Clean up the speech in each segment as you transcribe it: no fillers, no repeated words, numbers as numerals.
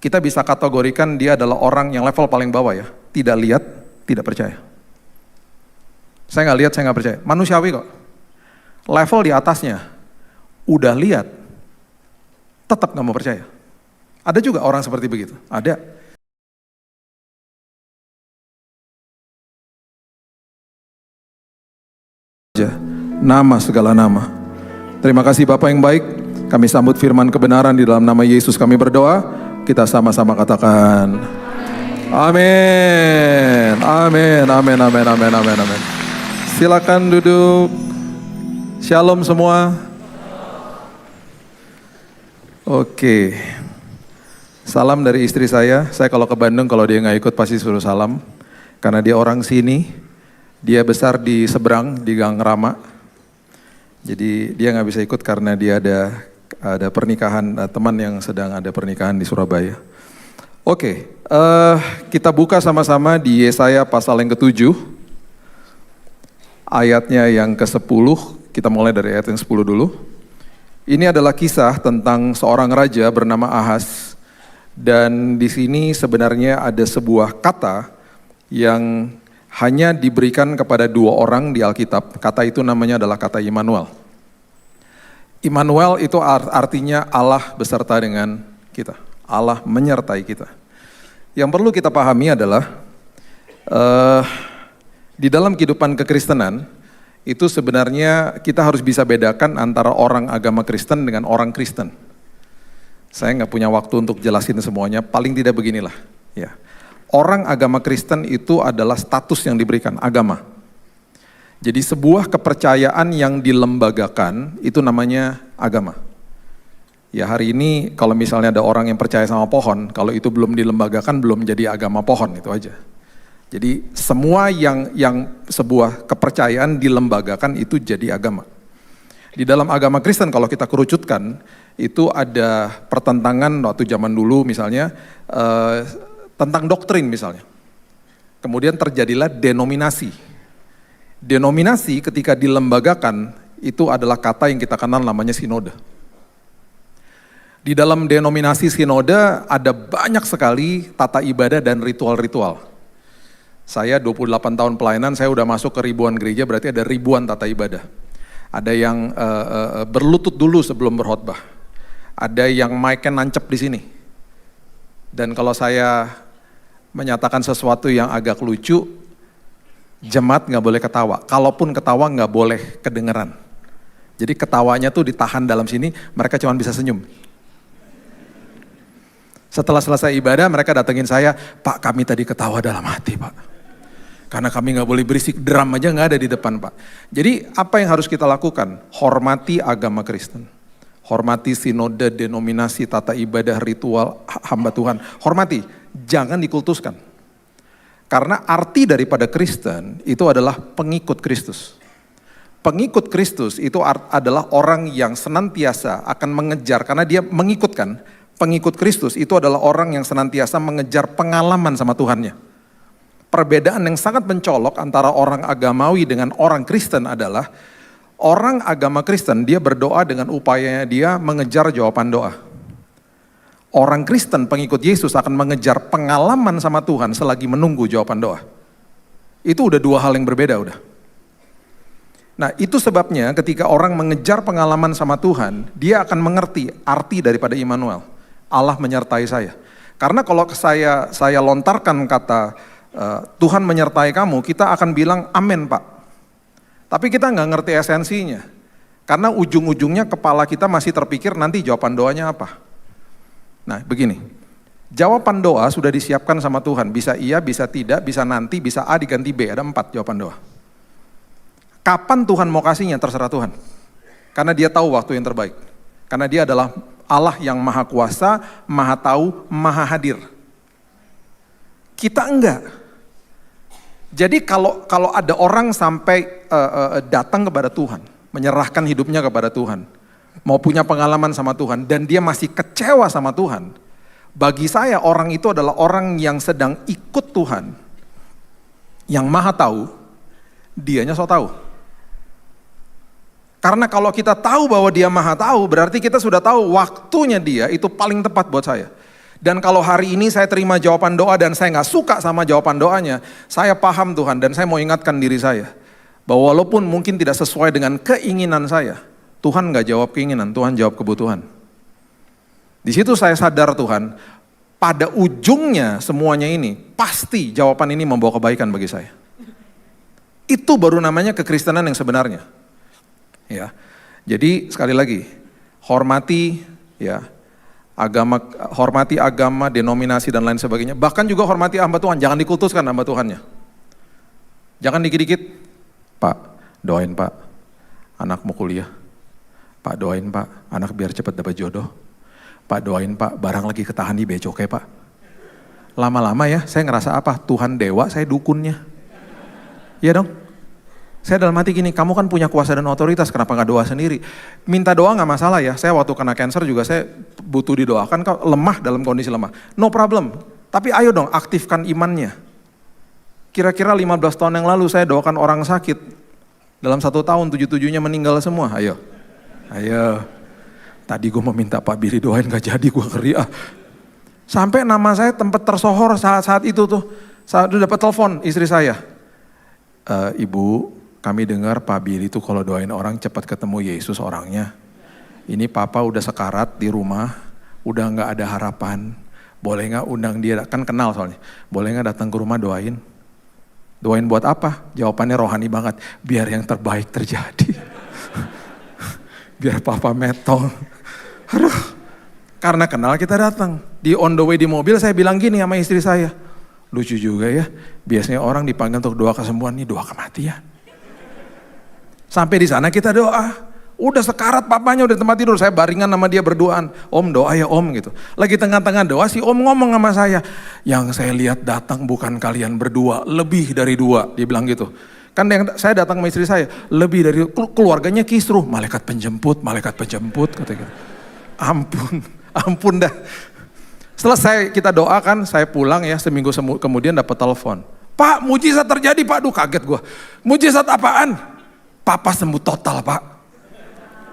kita bisa kategorikan dia adalah orang yang level paling bawah ya. Tidak lihat, tidak percaya. Saya nggak lihat, saya nggak percaya. Manusiawi kok. Level di atasnya, udah lihat, tetap nggak mau percaya. Ada juga orang seperti begitu, ada. Nama segala nama. Terima kasih Bapak yang baik. Kami sambut firman kebenaran di dalam nama Yesus kami berdoa. Kita sama-sama katakan amin. Amin. Amin. Amin. Amin. Amin. Amin. Silakan duduk. Shalom semua. Oke. Salam dari istri saya. Saya kalau ke Bandung kalau dia nggak ikut pasti suruh salam. Karena dia orang sini. Dia besar di seberang di Gang Rama. Jadi dia nggak bisa ikut karena dia ada pernikahan, teman yang sedang ada pernikahan di Surabaya. Oke, kita buka sama-sama di Yesaya pasal yang ke-7, ayatnya yang ke-10, kita mulai dari ayat yang 10 dulu. Ini adalah kisah tentang seorang raja bernama Ahaz, dan di sini sebenarnya ada sebuah kata yang hanya diberikan kepada dua orang di Alkitab. Kata itu namanya adalah kata Immanuel. Immanuel itu artinya Allah beserta dengan kita. Allah menyertai kita. Yang perlu kita pahami adalah di dalam kehidupan kekristenan itu sebenarnya kita harus bisa bedakan antara orang agama Kristen dengan orang Kristen. Saya nggak punya waktu untuk jelasin semuanya, paling tidak beginilah. Ya. Orang agama Kristen itu adalah status yang diberikan, agama. Jadi sebuah kepercayaan yang dilembagakan itu namanya agama. Ya hari ini kalau misalnya ada orang yang percaya sama pohon, kalau itu belum dilembagakan belum jadi agama pohon, itu aja. Jadi semua yang sebuah kepercayaan dilembagakan itu jadi agama. Di dalam agama Kristen kalau kita kerucutkan, itu ada pertentangan waktu zaman dulu misalnya, tentang doktrin misalnya. Kemudian terjadilah denominasi. Denominasi ketika dilembagakan itu adalah kata yang kita kenal namanya sinode. Di dalam denominasi sinode ada banyak sekali tata ibadah dan ritual-ritual. Saya 28 tahun pelayanan, saya udah masuk ke ribuan gereja, berarti ada ribuan tata ibadah. Ada yang berlutut dulu sebelum berkhotbah. Ada yang mic-nya nancep di sini. Dan kalau saya menyatakan sesuatu yang agak lucu, jemaat nggak boleh ketawa. Kalaupun ketawa nggak boleh kedengeran. Jadi ketawanya tuh ditahan dalam sini, mereka cuma bisa senyum. Setelah selesai ibadah, mereka datengin saya, Pak kami tadi ketawa dalam hati Pak. Karena kami nggak boleh berisik, drum aja nggak ada di depan Pak. Jadi apa yang harus kita lakukan? Hormati agama Kristen. Hormati sinode, denominasi, tata ibadah, ritual, hamba Tuhan. Hormati. Jangan dikultuskan. Karena arti daripada Kristen itu adalah pengikut Kristus. Pengikut Kristus itu adalah orang yang senantiasa akan mengejar, karena dia mengikutkan. Pengikut Kristus itu adalah orang yang senantiasa mengejar pengalaman sama Tuhannya. Perbedaan yang sangat mencolok antara orang agamawi dengan orang Kristen adalah orang agama Kristen dia berdoa dengan upayanya dia mengejar jawaban doa. Orang Kristen pengikut Yesus akan mengejar pengalaman sama Tuhan selagi menunggu jawaban doa. Itu udah dua hal yang berbeda udah. Nah itu sebabnya ketika orang mengejar pengalaman sama Tuhan, dia akan mengerti arti daripada Immanuel. Allah menyertai saya. Karena kalau saya lontarkan kata Tuhan menyertai kamu, kita akan bilang amin Pak. Tapi kita nggak ngerti esensinya. Karena ujung-ujungnya kepala kita masih terpikir nanti jawaban doanya apa. Nah begini, jawaban doa sudah disiapkan sama Tuhan, bisa iya, bisa tidak, bisa nanti, bisa A diganti B, ada 4 jawaban doa. Kapan Tuhan mau kasihnya terserah Tuhan, karena dia tahu waktu yang terbaik. Karena dia adalah Allah yang maha kuasa, maha tahu, maha hadir. Kita enggak. Jadi kalau ada orang sampai datang kepada Tuhan, menyerahkan hidupnya kepada Tuhan, mau punya pengalaman sama Tuhan, dan dia masih kecewa sama Tuhan, bagi saya orang itu adalah orang yang sedang ikut Tuhan, yang maha tahu, dianya so tahu. Karena kalau kita tahu bahwa dia maha tahu, berarti kita sudah tahu waktunya dia itu paling tepat buat saya. Dan kalau hari ini saya terima jawaban doa dan saya nggak suka sama jawaban doanya, saya paham Tuhan dan saya mau ingatkan diri saya. Bahwa walaupun mungkin tidak sesuai dengan keinginan saya, Tuhan nggak jawab keinginan, Tuhan jawab kebutuhan. Di situ saya sadar Tuhan, pada ujungnya semuanya ini, pasti jawaban ini membawa kebaikan bagi saya. Itu baru namanya kekristenan yang sebenarnya. Ya, jadi sekali lagi, hormati agama, denominasi dan lain sebagainya. Bahkan juga hormati hamba Tuhan, jangan dikultuskan hamba Tuhannya. Jangan dikit-dikit, Pak, doain Pak, anak mau kuliah. Pak, doain Pak, anak biar cepat dapat jodoh. Pak, doain Pak, barang lagi ketahan di becoke Pak. Lama-lama ya, saya ngerasa apa? Tuhan dewa, saya dukunnya. Iya dong? Saya dalam hati gini, kamu kan punya kuasa dan otoritas, kenapa gak doa sendiri? Minta doa gak masalah ya, saya waktu kena cancer juga saya butuh didoakan, kau lemah dalam kondisi lemah. No problem, tapi ayo dong aktifkan imannya. Kira-kira 15 tahun yang lalu saya doakan orang sakit, dalam 1 tahun 7-7-nya meninggal semua, ayo. Tadi gue mau minta Pak Billy doain gak jadi, gue ngeri ah. Sampai nama saya tempat tersohor saat itu tuh, saat udah dapat telepon istri saya. Ibu, kami dengar Pak Billy itu kalau doain orang cepat ketemu Yesus orangnya. Ini Papa udah sekarat di rumah, udah gak ada harapan. Boleh gak undang dia, kan kenal soalnya. Boleh gak datang ke rumah doain? Doain buat apa? Jawabannya rohani banget. Biar yang terbaik terjadi. Biar Papa metong. Aduh, karena kenal kita datang. Di on the way di mobil saya bilang gini sama istri saya. Lucu juga ya, biasanya orang dipanggil untuk doa kesembuhan, ini doa kematian. Sampai di sana kita doa, udah sekarat papanya udah tempat tidur, saya baringan sama dia berduaan, Om doa ya Om gitu. Lagi tengah-tengah doa si Om ngomong sama saya, yang saya lihat datang bukan kalian berdua, lebih dari 2, dia bilang gitu. Kan yang saya datang sama istri saya, lebih dari keluarganya kisruh, malaikat penjemput kata gitu. Ampun dah. Selesai kita doakan, saya pulang ya seminggu kemudian dapat telepon. Pak, mujizat terjadi Pak, aduh kaget gue. Mujizat apaan? Papa sembuh total Pak.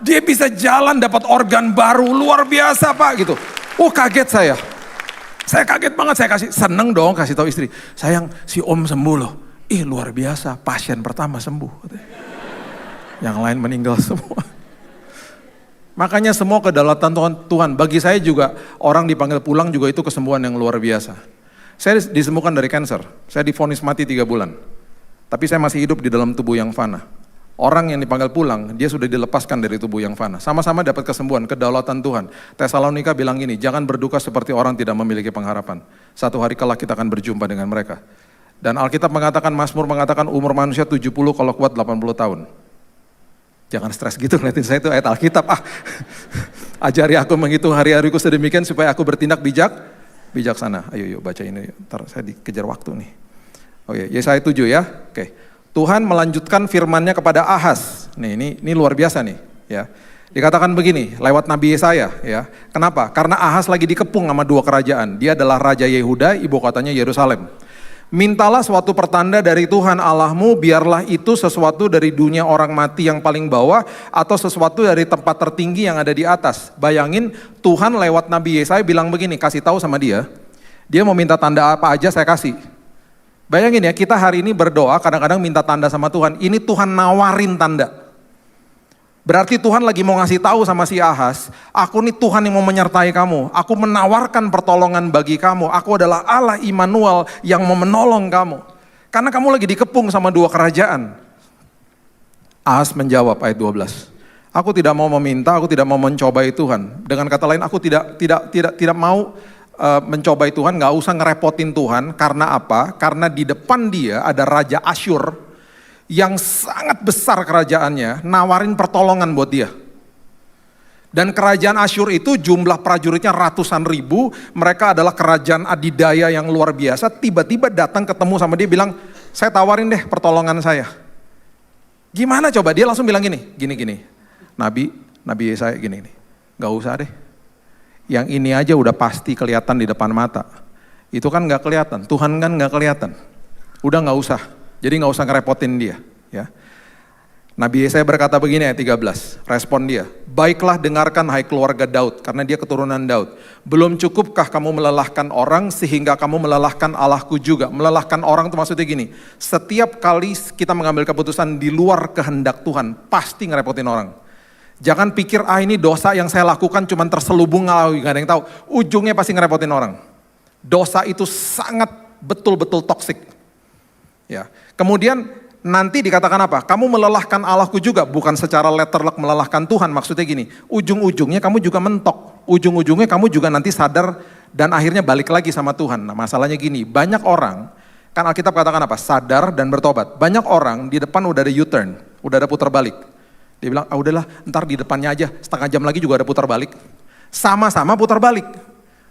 Dia bisa jalan dapat organ baru, luar biasa Pak gitu. Oh kaget saya. Saya kaget banget, saya seneng dong kasih tahu istri. Sayang si Om sembuh loh. Ih luar biasa, pasien pertama sembuh. Yang lain meninggal semua. Makanya semua kedaulatan Tuhan. Bagi saya juga orang dipanggil pulang juga itu kesembuhan yang luar biasa. Saya disembuhkan dari kanker. Saya divonis mati 3 bulan. Tapi saya masih hidup di dalam tubuh yang fana. Orang yang dipanggil pulang, dia sudah dilepaskan dari tubuh yang fana. Sama-sama dapat kesembuhan, kedaulatan Tuhan. Tesalonika bilang gini, jangan berduka seperti orang tidak memiliki pengharapan. Satu hari kelak kita akan berjumpa dengan mereka. Dan Alkitab mengatakan, Mazmur mengatakan umur manusia 70 kalau kuat 80 tahun. Jangan stres gitu ngeliatin saya itu ayat Alkitab. Ajari aku menghitung hari-hariku sedemikian supaya aku bertindak bijaksana. Ayo yuk baca ini, ntar saya dikejar waktu nih. Oke, Yesaya 7 ya. Oke. Tuhan melanjutkan firman-Nya kepada Ahaz. Nih, ini luar biasa nih, ya. Dikatakan begini lewat Nabi Yesaya, ya. Kenapa? Karena Ahaz lagi dikepung sama 2 kerajaan. Dia adalah raja Yehuda, ibu kotanya Yerusalem. Mintalah suatu pertanda dari Tuhan Allahmu, biarlah itu sesuatu dari dunia orang mati yang paling bawah atau sesuatu dari tempat tertinggi yang ada di atas. Bayangin Tuhan lewat Nabi Yesaya bilang begini, kasih tahu sama dia. Dia mau minta tanda apa aja saya kasih. Bayangin ya, kita hari ini berdoa kadang-kadang minta tanda sama Tuhan. Ini Tuhan nawarin tanda. Berarti Tuhan lagi mau ngasih tahu sama si Ahaz, aku nih Tuhan yang mau menyertai kamu. Aku menawarkan pertolongan bagi kamu. Aku adalah Allah Immanuel yang mau menolong kamu. Karena kamu lagi dikepung sama 2 kerajaan. Ahaz menjawab ayat 12. Aku tidak mau meminta, aku tidak mau mencobai Tuhan. Dengan kata lain, aku tidak mau mencobai Tuhan, gak usah ngerepotin Tuhan. Karena apa? Karena di depan dia ada Raja Asyur yang sangat besar kerajaannya, nawarin pertolongan buat dia. Dan kerajaan Asyur itu jumlah prajuritnya ratusan ribu, mereka adalah kerajaan adidaya yang luar biasa. Tiba-tiba datang ketemu sama dia bilang, saya tawarin deh pertolongan saya. Gimana coba? Dia langsung bilang gini. Nabi Yesaya gini, gak usah deh. Yang ini aja udah pasti kelihatan di depan mata. Itu kan gak kelihatan, Tuhan kan gak kelihatan. Udah gak usah, jadi gak usah ngerepotin dia. Ya. Nabi Yesaya berkata begini ayat 13, respon dia. Baiklah dengarkan hai keluarga Daud, karena dia keturunan Daud. Belum cukupkah kamu melelahkan orang sehingga kamu melelahkan Allahku juga. Melelahkan orang itu maksudnya gini, setiap kali kita mengambil keputusan di luar kehendak Tuhan, pasti ngerepotin orang. Jangan pikir, ini dosa yang saya lakukan cuma terselubung ngalawi, gak ada yang tahu. Ujungnya pasti ngerepotin orang. Dosa itu sangat betul-betul toksik. Ya. Kemudian nanti dikatakan apa? Kamu melelahkan Allahku juga, bukan secara letterlock melelahkan Tuhan. Maksudnya gini, ujung-ujungnya kamu juga mentok. Ujung-ujungnya kamu juga nanti sadar dan akhirnya balik lagi sama Tuhan. Nah masalahnya gini, banyak orang, kan Alkitab katakan apa? Sadar dan bertobat. Banyak orang di depan udah ada U-turn, udah ada putar balik. Dia bilang, udahlah ntar di depannya aja, setengah jam lagi juga ada putar balik. Sama-sama putar balik.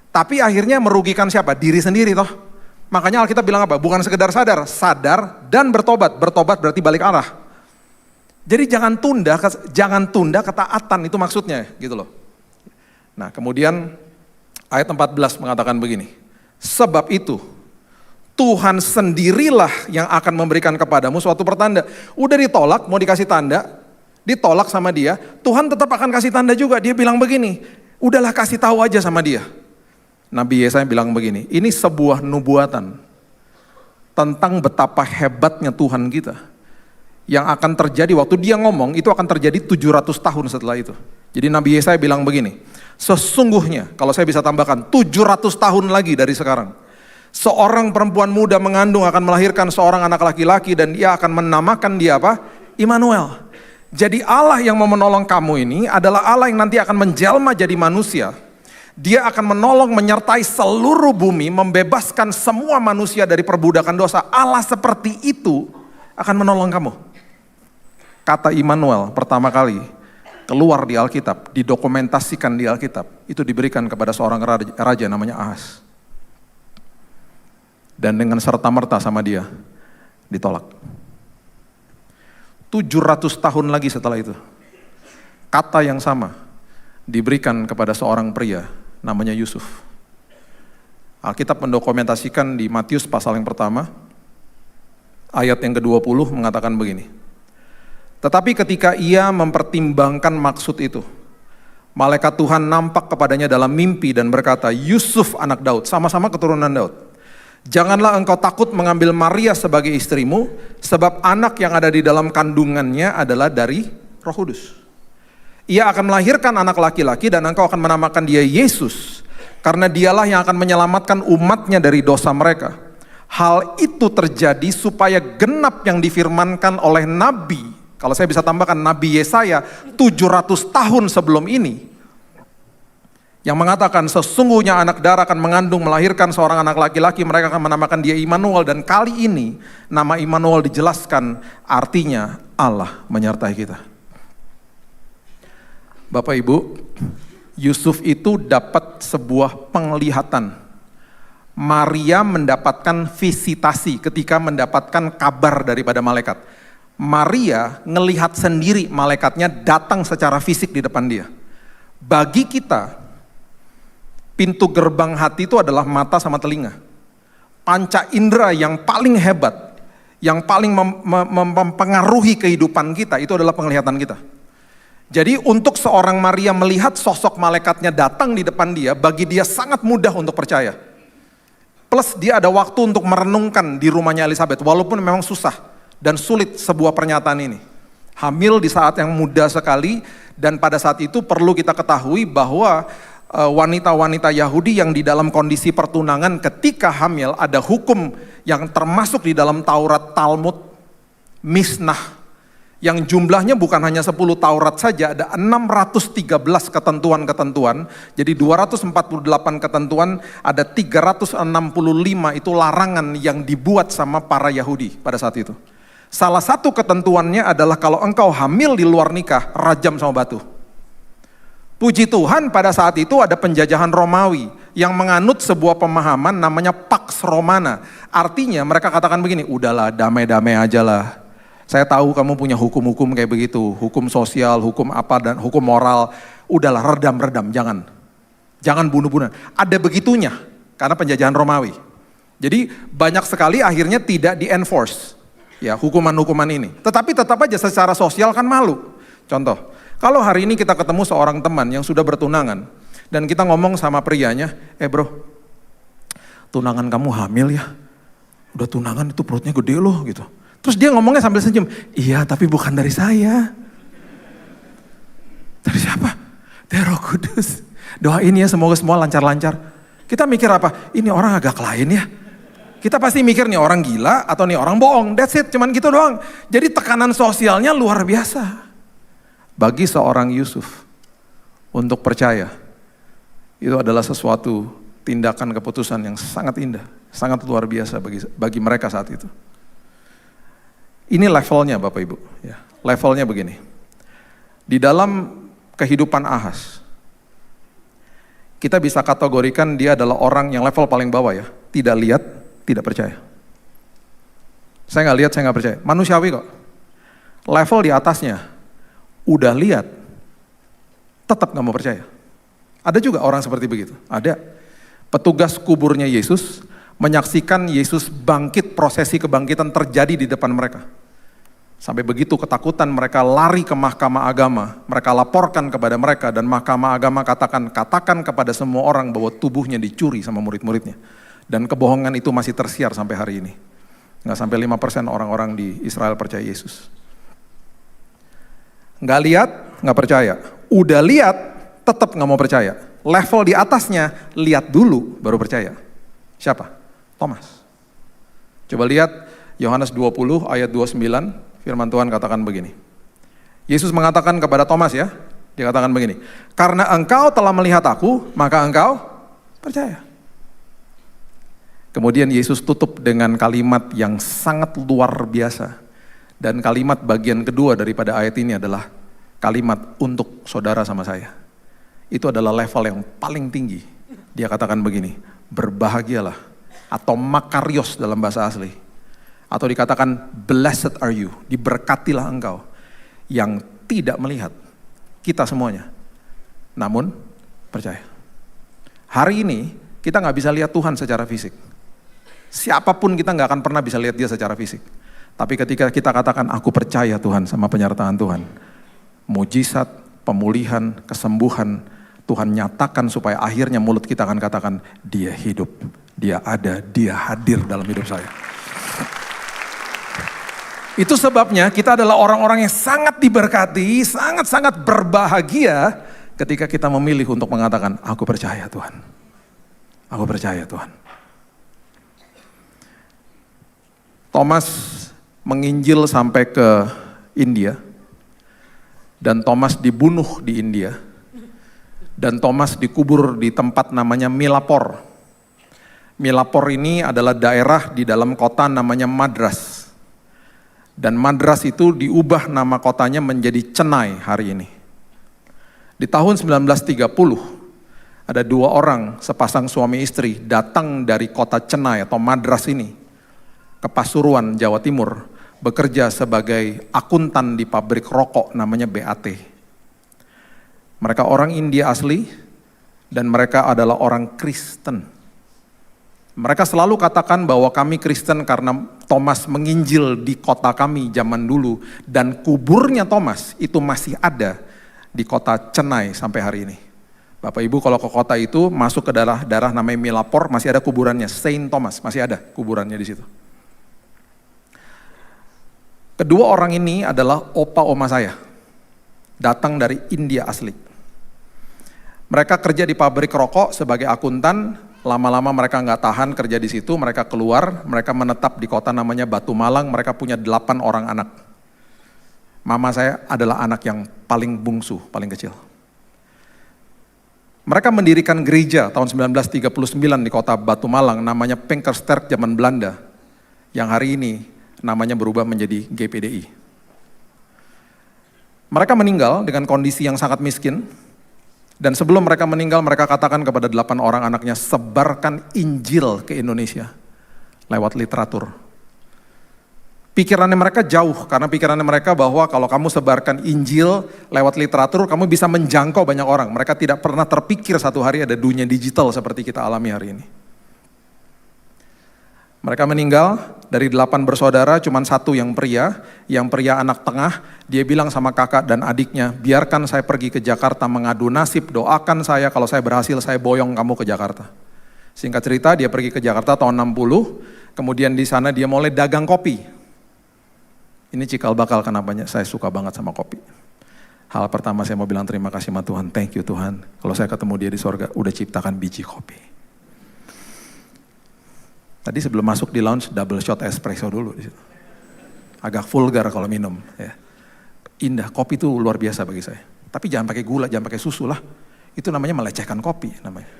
Tapi akhirnya merugikan siapa? Diri sendiri toh. Makanya Alkitab bilang apa? Bukan sekedar sadar dan bertobat. Bertobat berarti balik arah. Jadi jangan tunda ketaatan, itu maksudnya gitu loh. Nah kemudian ayat 14 mengatakan begini. Sebab itu Tuhan sendirilah yang akan memberikan kepadamu suatu pertanda. Udah ditolak, mau dikasih tanda, ditolak sama dia, Tuhan tetap akan kasih tanda juga. Dia bilang begini, udahlah kasih tahu aja sama dia. Nabi Yesaya bilang begini, ini sebuah nubuatan tentang betapa hebatnya Tuhan kita. Yang akan terjadi waktu dia ngomong, itu akan terjadi 700 tahun setelah itu. Jadi Nabi Yesaya bilang begini, sesungguhnya, kalau saya bisa tambahkan, 700 tahun lagi dari sekarang, seorang perempuan muda mengandung akan melahirkan seorang anak laki-laki dan dia akan menamakan dia apa? Immanuel. Jadi Allah yang mau menolong kamu ini adalah Allah yang nanti akan menjelma jadi manusia. Dia akan menolong menyertai seluruh bumi, membebaskan semua manusia dari perbudakan dosa. Allah seperti itu akan menolong kamu. Kata Immanuel pertama kali keluar di Alkitab, didokumentasikan di Alkitab, itu diberikan kepada seorang raja namanya Ahas. Dan dengan serta-merta sama dia ditolak. 700 tahun lagi setelah itu, kata yang sama diberikan kepada seorang pria namanya Yusuf. Alkitab mendokumentasikan di Matius pasal yang pertama, ayat yang ke-20 mengatakan begini. Tetapi ketika ia mempertimbangkan maksud itu, malaikat Tuhan nampak kepadanya dalam mimpi dan berkata, Yusuf anak Daud, sama-sama keturunan Daud. Janganlah engkau takut mengambil Maria sebagai istrimu, sebab anak yang ada di dalam kandungannya adalah dari Roh Kudus. Ia akan melahirkan anak laki-laki dan engkau akan menamakan dia Yesus, karena dialah yang akan menyelamatkan umatnya dari dosa mereka. Hal itu terjadi supaya genap yang difirmankan oleh Nabi, kalau saya bisa tambahkan Nabi Yesaya 700 tahun sebelum ini, yang mengatakan sesungguhnya anak darah akan mengandung melahirkan seorang anak laki-laki, mereka akan menamakan dia Immanuel. Dan kali ini nama Immanuel dijelaskan artinya Allah menyertai kita. Bapak Ibu, Yusuf itu dapat sebuah penglihatan. Maria mendapatkan visitasi ketika mendapatkan kabar daripada malaikat. Maria ngelihat sendiri malaikatnya datang secara fisik di depan dia. Bagi kita, pintu gerbang hati itu adalah mata sama telinga. Panca indera yang paling hebat, yang paling mempengaruhi kehidupan kita, itu adalah penglihatan kita. Jadi untuk seorang Maria melihat sosok malaikatnya datang di depan dia, bagi dia sangat mudah untuk percaya. Plus dia ada waktu untuk merenungkan di rumahnya Elizabeth, walaupun memang susah dan sulit sebuah pernyataan ini. Hamil di saat yang muda sekali, dan pada saat itu perlu kita ketahui bahwa wanita-wanita Yahudi yang di dalam kondisi pertunangan ketika hamil ada hukum yang termasuk di dalam Taurat Talmud, Misnah, yang jumlahnya bukan hanya 10 Taurat saja, ada 613 ketentuan-ketentuan, jadi 248 ketentuan, ada 365 itu larangan yang dibuat sama para Yahudi pada saat itu. Salah satu ketentuannya adalah kalau engkau hamil di luar nikah, rajam sama batu. Puji Tuhan pada saat itu ada penjajahan Romawi yang menganut sebuah pemahaman namanya Pax Romana. Artinya mereka katakan begini, udahlah damai-damai aja lah. Saya tahu kamu punya hukum-hukum kayak begitu, hukum sosial, hukum apa dan hukum moral. Udahlah redam-redam, jangan bunuh-bunuh. Ada begitunya karena penjajahan Romawi. Jadi banyak sekali akhirnya tidak di-enforce. ya hukuman-hukuman ini. Tetapi tetap aja secara sosial kan malu. Contoh, kalau hari ini kita ketemu seorang teman yang sudah bertunangan dan kita ngomong sama prianya, bro, tunangan kamu hamil ya? Udah tunangan itu perutnya gede loh gitu. Terus dia ngomongnya sambil senyum, iya tapi bukan dari saya. Dari siapa? Dari Roh Kudus. Doain ya semoga semua lancar-lancar. Kita mikir apa? Ini orang agak lain ya. Kita pasti mikir nih orang gila atau nih orang bohong. That's it, cuman gitu doang. Jadi tekanan sosialnya luar biasa. Bagi seorang Yusuf untuk percaya, itu adalah sesuatu tindakan keputusan yang sangat indah, sangat luar biasa bagi mereka saat itu. Ini levelnya Bapak Ibu, ya. Levelnya begini. Di dalam kehidupan Ahas, kita bisa kategorikan dia adalah orang yang level paling bawah ya. Tidak lihat, tidak percaya. Saya nggak lihat, saya nggak percaya. Manusiawi kok. Level di atasnya, udah lihat, tetap nggak mau percaya. Ada juga orang seperti begitu. Ada. Petugas kuburnya Yesus menyaksikan Yesus bangkit, prosesi kebangkitan terjadi di depan mereka. Sampai begitu ketakutan mereka lari ke mahkamah agama. Mereka laporkan kepada mereka dan mahkamah agama katakan kepada semua orang bahwa tubuhnya dicuri sama murid-muridnya. Dan kebohongan itu masih tersiar sampai hari ini. Nggak sampai 5% orang-orang di Israel percaya Yesus. Nggak lihat, nggak percaya. Udah lihat, tetap nggak mau percaya. Level di atasnya, lihat dulu baru percaya. Siapa? Thomas. Coba lihat Yohanes 20 ayat 29. Firman Tuhan katakan begini. Yesus mengatakan kepada Thomas ya, dia katakan begini, karena engkau telah melihat aku, maka engkau percaya. Kemudian Yesus tutup dengan kalimat yang sangat luar biasa. Dan kalimat bagian kedua daripada ayat ini adalah kalimat untuk saudara sama saya. Itu adalah level yang paling tinggi. Dia katakan begini, berbahagialah, atau makarios dalam bahasa asli. Atau dikatakan blessed are you, diberkatilah engkau yang tidak melihat, kita semuanya, namun percaya. Hari ini kita gak bisa lihat Tuhan secara fisik. Siapapun kita gak akan pernah bisa lihat dia secara fisik. Tapi ketika kita katakan aku percaya Tuhan sama penyertaan Tuhan, mujizat, pemulihan, kesembuhan, Tuhan nyatakan supaya akhirnya mulut kita akan katakan dia hidup, dia ada, dia hadir dalam hidup saya. Itu sebabnya kita adalah orang-orang yang sangat diberkati, sangat-sangat berbahagia ketika kita memilih untuk mengatakan, aku percaya Tuhan. Aku percaya Tuhan. Thomas menginjil sampai ke India, dan Thomas dibunuh di India, dan Thomas dikubur di tempat namanya Milapor. Milapor ini adalah daerah di dalam kota namanya Madras. Dan Madras itu diubah nama kotanya menjadi Chennai hari ini. Di tahun 1930, ada dua orang sepasang suami istri datang dari kota Chennai atau Madras ini ke Pasuruan, Jawa Timur, bekerja sebagai akuntan di pabrik rokok namanya BAT. Mereka orang India asli dan mereka adalah orang Kristen. Mereka selalu katakan bahwa kami Kristen karena Thomas menginjil di kota kami zaman dulu. Dan kuburnya Thomas itu masih ada di kota Chennai sampai hari ini. Bapak Ibu kalau ke kota itu masuk ke daerah namanya Milapor masih ada kuburannya. Saint Thomas masih ada kuburannya di situ. Kedua orang ini adalah opa oma saya. Datang dari India asli. Mereka kerja di pabrik rokok sebagai akuntan. Lama-lama mereka nggak tahan kerja di situ, mereka keluar, mereka menetap di kota namanya Batu Malang, mereka punya 8 orang anak. Mama saya adalah anak yang paling bungsu, paling kecil. Mereka mendirikan gereja tahun 1939 di kota Batu Malang, namanya Pinkersterk zaman Belanda, yang hari ini namanya berubah menjadi GPDI. Mereka meninggal dengan kondisi yang sangat miskin. Dan sebelum mereka meninggal, mereka katakan kepada 8 orang anaknya, sebarkan Injil ke Indonesia lewat literatur. Pikirannya mereka jauh, karena pikirannya mereka bahwa kalau kamu sebarkan Injil lewat literatur, kamu bisa menjangkau banyak orang. Mereka tidak pernah terpikir satu hari ada dunia digital seperti kita alami hari ini. Mereka meninggal, Dari 8 bersaudara cuman 1 yang pria anak tengah, dia bilang sama kakak dan adiknya, biarkan saya pergi ke Jakarta mengadu nasib, doakan saya kalau saya berhasil saya boyong kamu ke Jakarta. Singkat cerita dia pergi ke Jakarta tahun 60, kemudian di sana dia mulai dagang kopi. Ini cikal bakal kenapanya saya suka banget sama kopi. Hal pertama saya mau bilang terima kasih sama Tuhan, thank you Tuhan. Kalau saya ketemu dia di sorga, udah ciptakan biji kopi. Tadi sebelum masuk di lounge double shot espresso dulu di situ. Agak vulgar kalau minum ya. Indah, kopi itu luar biasa bagi saya. Tapi jangan pakai gula, jangan pakai susu lah. Itu namanya melecehkan kopi namanya.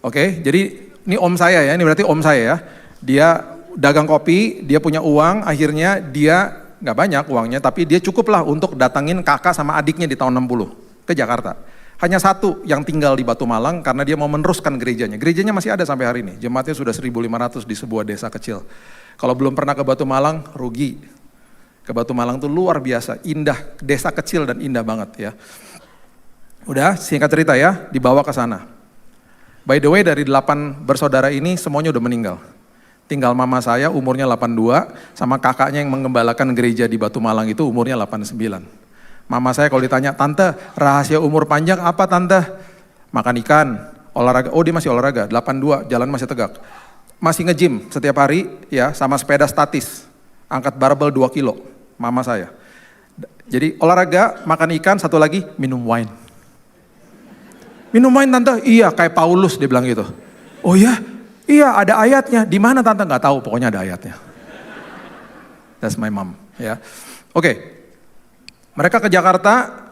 Oke, jadi ini om saya ya, ini berarti om saya ya. Dia dagang kopi, dia punya uang, akhirnya dia nggak banyak uangnya, tapi dia cukup lah untuk datangin kakak sama adiknya di tahun 60 ke Jakarta. Hanya 1 yang tinggal di Batu Malang karena dia mau meneruskan gerejanya. Gerejanya masih ada sampai hari ini. Jemaatnya sudah 1.500 di sebuah desa kecil. Kalau belum pernah ke Batu Malang, rugi. Ke Batu Malang tuh luar biasa, indah, desa kecil dan indah banget ya. Udah, singkat cerita ya, dibawa ke sana. By the way, dari 8 bersaudara ini semuanya udah meninggal. Tinggal mama saya umurnya 82, sama kakaknya yang mengembalakan gereja di Batu Malang itu umurnya 89. Mama saya kalau ditanya, tante rahasia umur panjang apa tante? Makan ikan, olahraga, oh dia masih olahraga, 82, jalan masih tegak. Masih nge-gym setiap hari ya, sama sepeda statis, angkat barbel 2 kilo, mama saya. Jadi olahraga, makan ikan, satu lagi minum wine. Minum wine tante? Iya kayak Paulus dia bilang gitu. Oh iya? Iya ada ayatnya, di mana tante? Nggak tahu, pokoknya ada ayatnya. That's my mom ya. Oke. Mereka ke Jakarta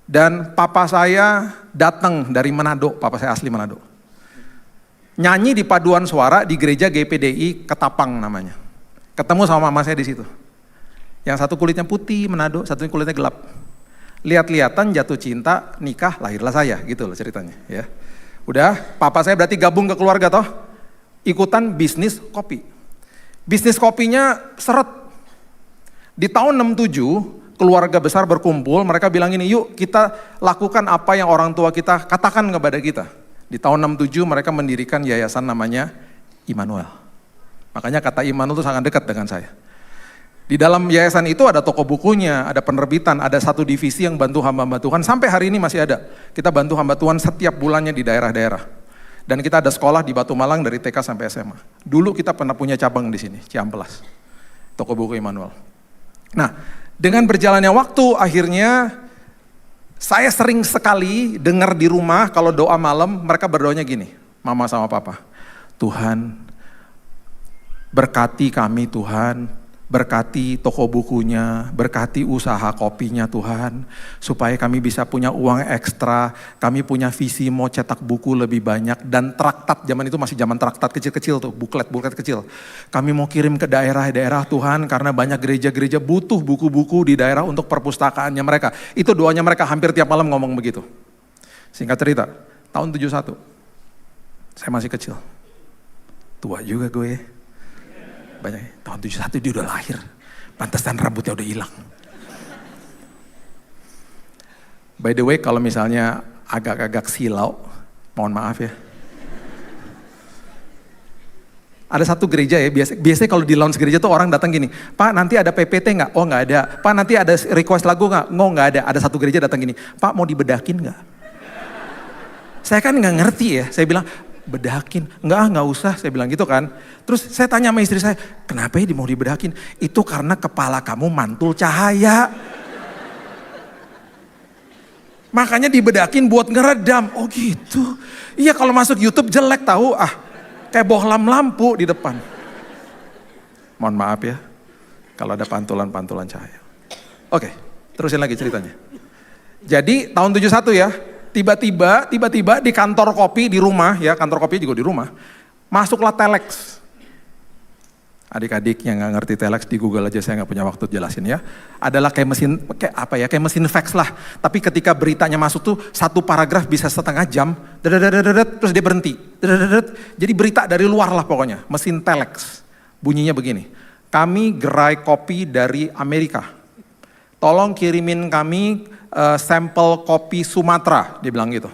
dan papa saya datang dari Manado, papa saya asli Manado. Nyanyi di paduan suara di gereja GPDI Ketapang namanya. Ketemu sama mama saya di situ. Yang satu kulitnya putih Manado, satunya kulitnya gelap. Lihat-lihatan jatuh cinta, nikah, lahirlah saya gitu loh ceritanya ya. Udah, papa saya berarti gabung ke keluarga toh, ikutan bisnis kopi. Bisnis kopinya seret. Di tahun 67 keluarga besar berkumpul, mereka bilang ini, yuk kita lakukan apa yang orang tua kita katakan kepada kita. Di tahun 67 mereka mendirikan yayasan namanya Immanuel. Makanya kata Immanuel itu sangat dekat dengan saya. Di dalam yayasan itu ada toko bukunya, ada penerbitan, ada satu divisi yang bantu hamba-hamba Tuhan. Sampai hari ini masih ada. Kita bantu hamba Tuhan setiap bulannya di daerah-daerah. Dan kita ada sekolah di Batu Malang dari TK sampai SMA. Dulu kita pernah punya cabang di sini, Ciamplas. Toko buku Immanuel. Nah, dengan berjalannya waktu akhirnya saya sering sekali dengar di rumah kalau doa malam mereka berdoanya gini, mama sama papa. Tuhan berkati kami Tuhan, berkati toko bukunya, berkati usaha kopinya Tuhan, supaya kami bisa punya uang ekstra, kami punya visi mau cetak buku lebih banyak, dan traktat, zaman itu masih zaman traktat kecil-kecil tuh, buklet kecil. Kami mau kirim ke daerah-daerah Tuhan, karena banyak gereja-gereja butuh buku-buku di daerah untuk perpustakaannya mereka. Itu doanya mereka hampir tiap malam ngomong begitu. Singkat cerita, tahun 71, saya masih kecil, tua juga gue ya. Banyak, tahun 71 dia udah lahir, pantesan rambutnya udah hilang. By the way, kalau misalnya agak-agak silau, mohon maaf ya. Ada satu gereja ya, biasanya kalau di lounge gereja tuh orang datang gini, Pak nanti ada PPT nggak? Oh nggak ada. Pak nanti ada request lagu nggak? Nggak ada. Ada satu gereja datang gini, Pak mau dibedakin nggak? Saya kan nggak ngerti ya, saya bilang, bedakin, nggak usah, saya bilang gitu kan. Terus saya tanya sama istri saya, kenapa ya mau dibedakin? Itu karena kepala kamu mantul cahaya. Makanya dibedakin buat ngeredam. Oh gitu. Iya kalau masuk YouTube jelek tahu, kayak bohlam lampu di depan. Mohon maaf ya, kalau ada pantulan-pantulan cahaya. Oke, terusin lagi ceritanya. Jadi tahun 71 ya, tiba-tiba di kantor kopi di rumah ya, kantor kopi juga di rumah, masuklah telex. Adik-adik yang nggak ngerti telex di Google aja, saya nggak punya waktu jelasin ya. Adalah kayak mesin fax lah. Tapi ketika beritanya masuk tuh satu paragraf bisa setengah jam, terus dia berhenti. Jadi berita dari luar lah pokoknya, mesin telex. Bunyinya begini, kami gerai kopi dari Amerika. Tolong kirimin kami sampel kopi Sumatera, dia bilang gitu.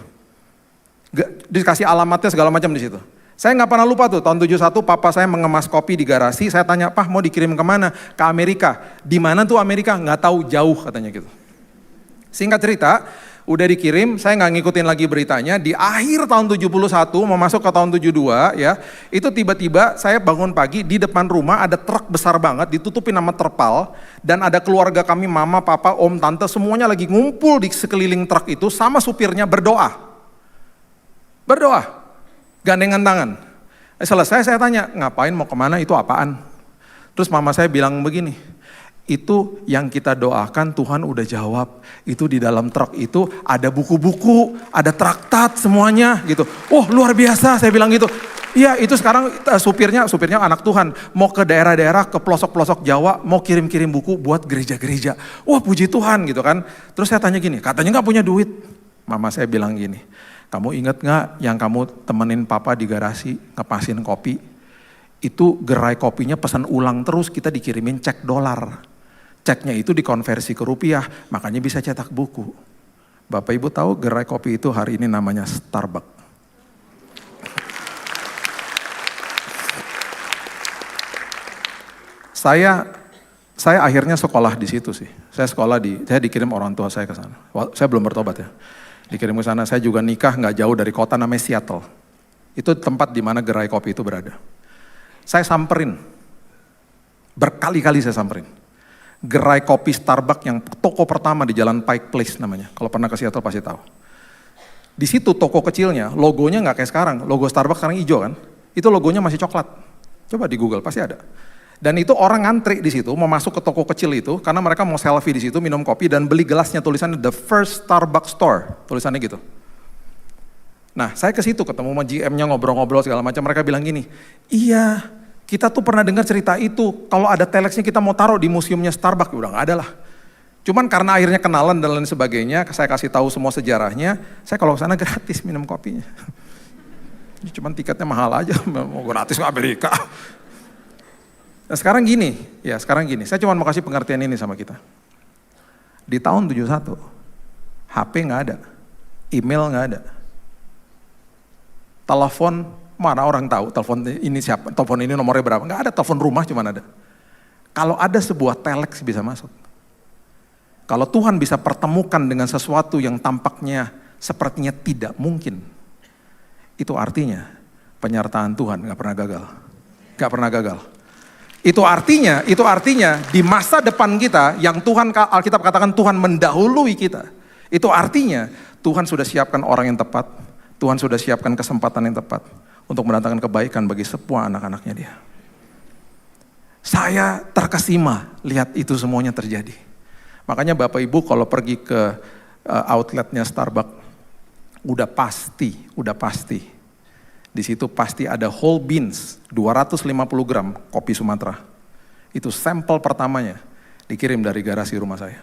Dikasih alamatnya segala macam di situ. Saya nggak pernah lupa tuh, tahun 71 papa saya mengemas kopi di garasi, saya tanya, "Pah, mau dikirim kemana?" "Ke Amerika." "Di mana tuh Amerika?" "Nggak tahu, jauh," katanya gitu. Singkat cerita, udah dikirim, saya nggak ngikutin lagi beritanya, di akhir tahun 71, mau masuk ke tahun 72 ya, itu tiba-tiba saya bangun pagi, di depan rumah ada truk besar banget, ditutupin sama terpal, dan ada keluarga kami, mama, papa, om, tante, semuanya lagi ngumpul di sekeliling truk itu, sama supirnya berdoa. Berdoa. Gandengan tangan. Selesai saya tanya, "Ngapain, mau kemana, itu apaan?" Terus mama saya bilang begini, "Itu yang kita doakan Tuhan udah jawab. Itu di dalam truk itu ada buku-buku, ada traktat semuanya gitu." "Oh, luar biasa," saya bilang gitu. "Iya, itu sekarang supirnya anak Tuhan. Mau ke daerah-daerah, ke pelosok-pelosok Jawa, mau kirim-kirim buku buat gereja-gereja." Wah, puji Tuhan gitu kan. Terus saya tanya gini, "Katanya gak punya duit." Mama saya bilang gini, "Kamu inget gak yang kamu temenin papa di garasi, ngepasin kopi? Itu gerai kopinya pesan ulang terus, kita dikirimin cek dolar. Ceknya itu dikonversi ke rupiah, makanya bisa cetak buku." Bapak Ibu tahu gerai kopi itu hari ini namanya Starbucks. Saya akhirnya sekolah di situ sih. Saya dikirim orang tua saya ke sana. Saya belum bertobat ya. Dikirim ke sana, saya juga nikah nggak jauh dari kota namanya Seattle. Itu tempat di mana gerai kopi itu berada. Saya samperin, berkali-kali saya samperin. Gerai kopi Starbucks yang toko pertama di Jalan Pike Place namanya. Kalau pernah ke Seattle pasti tahu. Di situ toko kecilnya, logonya nggak kayak sekarang. Logo Starbucks sekarang hijau kan. Itu logonya masih coklat. Coba di Google pasti ada. Dan itu orang ngantri di situ, mau masuk ke toko kecil itu, karena mereka mau selfie di situ, minum kopi dan beli gelasnya, tulisannya "The First Starbucks Store", tulisannya gitu. Nah, saya ke situ ketemu sama GM-nya, ngobrol-ngobrol segala macam, mereka bilang gini, "Iya, kita tuh pernah dengar cerita itu, kalau ada telexnya kita mau taruh di museumnya Starbucks." Udah nggak ada lah. Cuman karena akhirnya kenalan dan lain sebagainya, saya kasih tahu semua sejarahnya, saya kalau ke sana gratis minum kopinya. Cuman tiketnya mahal aja, mau gratis ke Amerika. Nah sekarang gini, saya cuma mau kasih pengertian ini sama kita. Di tahun 71, HP nggak ada, email nggak ada. Telepon, mana orang tahu telepon ini siapa, telepon ini nomornya berapa, nggak ada, telepon rumah cuma ada. Kalau ada sebuah telex bisa masuk. Kalau Tuhan bisa pertemukan dengan sesuatu yang tampaknya sepertinya tidak mungkin, itu artinya penyertaan Tuhan nggak pernah gagal. Nggak pernah gagal. Itu artinya di masa depan kita yang Tuhan, Alkitab katakan Tuhan mendahului kita. Itu artinya Tuhan sudah siapkan orang yang tepat, Tuhan sudah siapkan kesempatan yang tepat untuk mendatangkan kebaikan bagi semua anak-anaknya Dia. Saya terkesima lihat itu semuanya terjadi. Makanya Bapak Ibu kalau pergi ke outletnya Starbucks, udah pasti. Di situ pasti ada whole beans, 250 gram kopi Sumatera. Itu sampel pertamanya dikirim dari garasi rumah saya.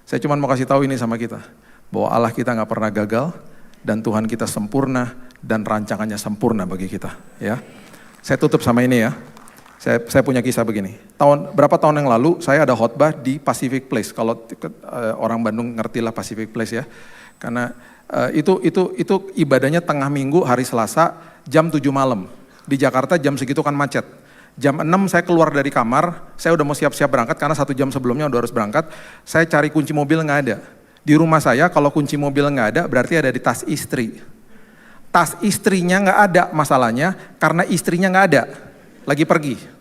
Saya cuma mau kasih tahu ini sama kita, bahwa Allah kita nggak pernah gagal dan Tuhan kita sempurna dan rancangannya sempurna bagi kita. Ya, saya tutup sama ini ya. Saya punya kisah begini. Berapa tahun yang lalu saya ada khotbah di Pacific Place. Kalau orang Bandung ngertilah Pacific Place ya, karena itu ibadahnya tengah minggu hari Selasa jam 7 malam. Di Jakarta jam segitu kan macet. Jam 6 saya keluar dari kamar, saya udah mau siap-siap berangkat karena 1 jam sebelumnya udah harus berangkat. Saya cari kunci mobil nggak ada. Di rumah saya kalau kunci mobil nggak ada berarti ada di tas istri. Tas istrinya nggak ada masalahnya karena istrinya nggak ada, lagi pergi.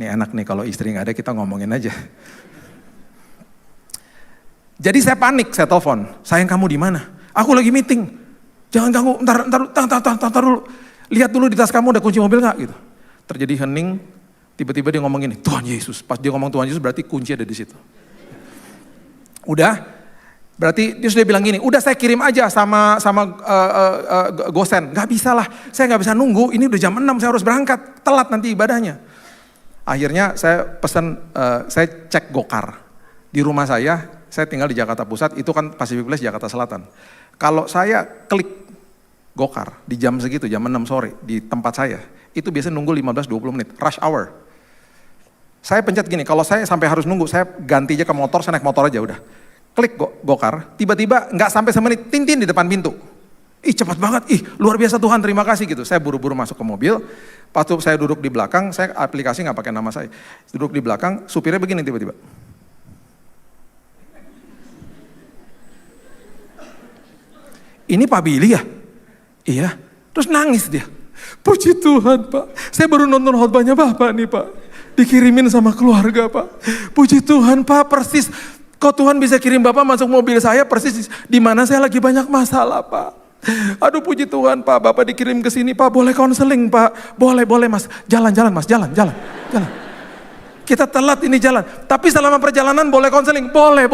Nih enak nih kalau istri nggak ada kita ngomongin aja. Jadi saya panik, saya telepon, "Sayang kamu di mana?" "Aku lagi meeting." "Jangan ganggu, ntar dulu. Lihat dulu di tas kamu ada kunci mobil gak?" Gitu. Terjadi hening, tiba-tiba dia ngomong gini, "Tuhan Yesus." Pas dia ngomong Tuhan Yesus berarti kunci ada di situ. Udah, berarti dia sudah bilang gini, "Udah saya kirim aja sama Gosen." "Gak bisa lah, saya gak bisa nunggu, ini udah jam 6 saya harus berangkat, telat nanti ibadahnya." Akhirnya saya pesan, saya cek Gokar. Di rumah saya tinggal di Jakarta Pusat, itu kan Pacific Place Jakarta Selatan. Kalau saya klik Gokar di jam segitu, jam 6 sore di tempat saya, itu biasanya nunggu 15-20 menit, rush hour. Saya pencet gini, kalau saya sampai harus nunggu, saya ganti aja ke motor, saya naik motor aja udah. Klik Gokar, tiba-tiba nggak sampai semenit, tintin di depan pintu. Ih cepat banget, ih luar biasa Tuhan, terima kasih gitu. Saya buru-buru masuk ke mobil, pas saya duduk di belakang, saya aplikasi nggak pakai nama saya. Duduk di belakang, supirnya begini tiba-tiba. Ini Pak Billy ya? Iya, terus nangis dia. Puji Tuhan Pak, saya baru nonton khotbahnya Bapak nih Pak. Dikirimin sama keluarga Pak. Puji Tuhan Pak, persis kok Tuhan bisa kirim Bapak masuk mobil saya persis di mana saya lagi banyak masalah Pak. Aduh puji Tuhan Pak, Bapak dikirim ke sini Pak, boleh konseling Pak. Boleh Mas, jalan Mas, jalan. Kita telat ini jalan, tapi selama perjalanan boleh konseling, boleh,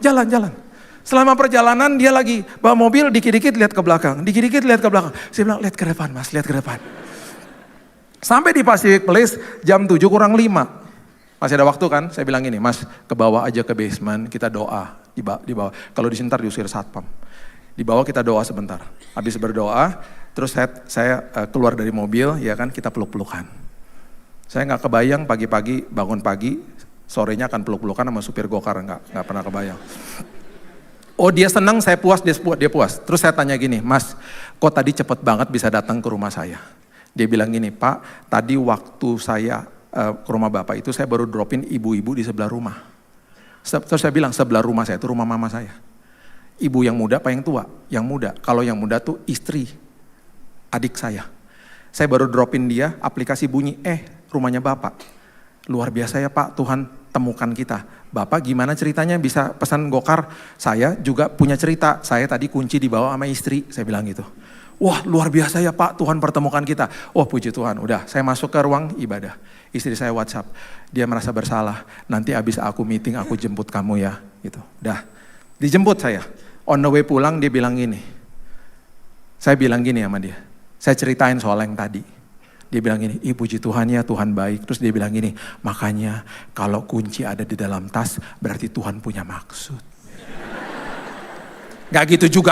jalan. Selama perjalanan dia lagi bawa mobil, dikit-dikit lihat ke belakang. Saya bilang, lihat ke depan Mas, lihat ke depan. Sampai di Pacific Place jam 7 kurang 5. Masih ada waktu kan? Saya bilang gini, Mas ke bawah aja ke basement, kita doa di bawah. Kalau di sini ntar diusir satpam. Di bawah kita doa sebentar. Habis berdoa, terus saya keluar dari mobil, ya kan, kita peluk-pelukan. Saya nggak kebayang pagi-pagi, bangun pagi, sorenya akan peluk-pelukan sama supir gokar, nggak pernah kebayang. Oh dia senang, saya puas, dia puas. Terus saya tanya gini, Mas, kok tadi cepet banget bisa datang ke rumah saya? Dia bilang gini, Pak, tadi waktu saya ke rumah Bapak itu saya baru dropin ibu-ibu di sebelah rumah. Terus saya bilang, sebelah rumah saya itu rumah mama saya. Ibu yang muda apa yang tua? Yang muda. Kalau yang muda tuh istri adik saya. Saya baru dropin dia, aplikasi bunyi, rumahnya Bapak. Luar biasa ya Pak, Tuhan temukan kita. Bapak gimana ceritanya bisa pesan gokar? Saya juga punya cerita, saya tadi kunci dibawa sama istri, saya bilang gitu. Wah luar biasa ya Pak, Tuhan pertemukan kita. Wah puji Tuhan, udah saya masuk ke ruang ibadah. Istri saya WhatsApp, dia merasa bersalah. Nanti abis aku meeting, aku jemput kamu ya. Gitu. Udah, dijemput saya. On the way pulang dia bilang gini. Saya bilang gini sama dia. Saya ceritain soal yang tadi. Dia bilang gini, puji Tuhan ya, Tuhan baik. Terus dia bilang gini, makanya kalau kunci ada di dalam tas, berarti Tuhan punya maksud. Gak gitu juga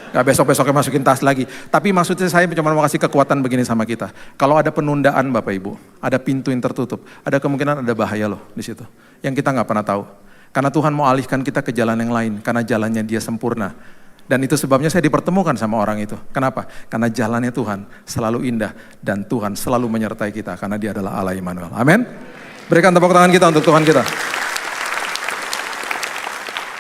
gak besok-besoknya masukin tas lagi. Tapi maksudnya saya cuma mau kasih kekuatan begini sama kita. Kalau ada penundaan Bapak Ibu, ada pintu yang tertutup, ada kemungkinan ada bahaya loh di situ. Yang kita gak pernah tahu. Karena Tuhan mau alihkan kita ke jalan yang lain, karena jalannya dia sempurna. Dan itu sebabnya saya dipertemukan sama orang itu. Kenapa? Karena jalannya Tuhan selalu indah dan Tuhan selalu menyertai kita karena dia adalah Allah Immanuel. Amin. Berikan tepuk tangan kita untuk Tuhan kita.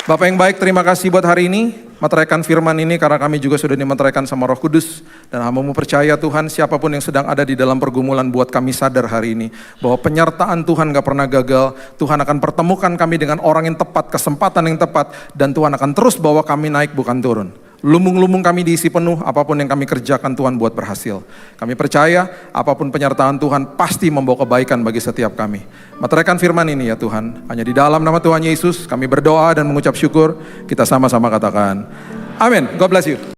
Bapak yang baik, terima kasih buat hari ini. Meteraikan firman ini karena kami juga sudah dimeteraikan sama Roh Kudus. Dan hamba-Mu percaya Tuhan, siapapun yang sedang ada di dalam pergumulan, buat kami sadar hari ini bahwa penyertaan Tuhan gak pernah gagal. Tuhan akan pertemukan kami dengan orang yang tepat, kesempatan yang tepat, dan Tuhan akan terus bawa kami naik bukan turun. Lumbung-lumbung kami diisi penuh, apapun yang kami kerjakan Tuhan buat berhasil. Kami percaya apapun penyertaan Tuhan pasti membawa kebaikan bagi setiap kami. Meteraikan firman ini ya Tuhan, hanya di dalam nama Tuhan Yesus kami berdoa dan mengucap syukur. Kita sama-sama katakan amin. God bless you.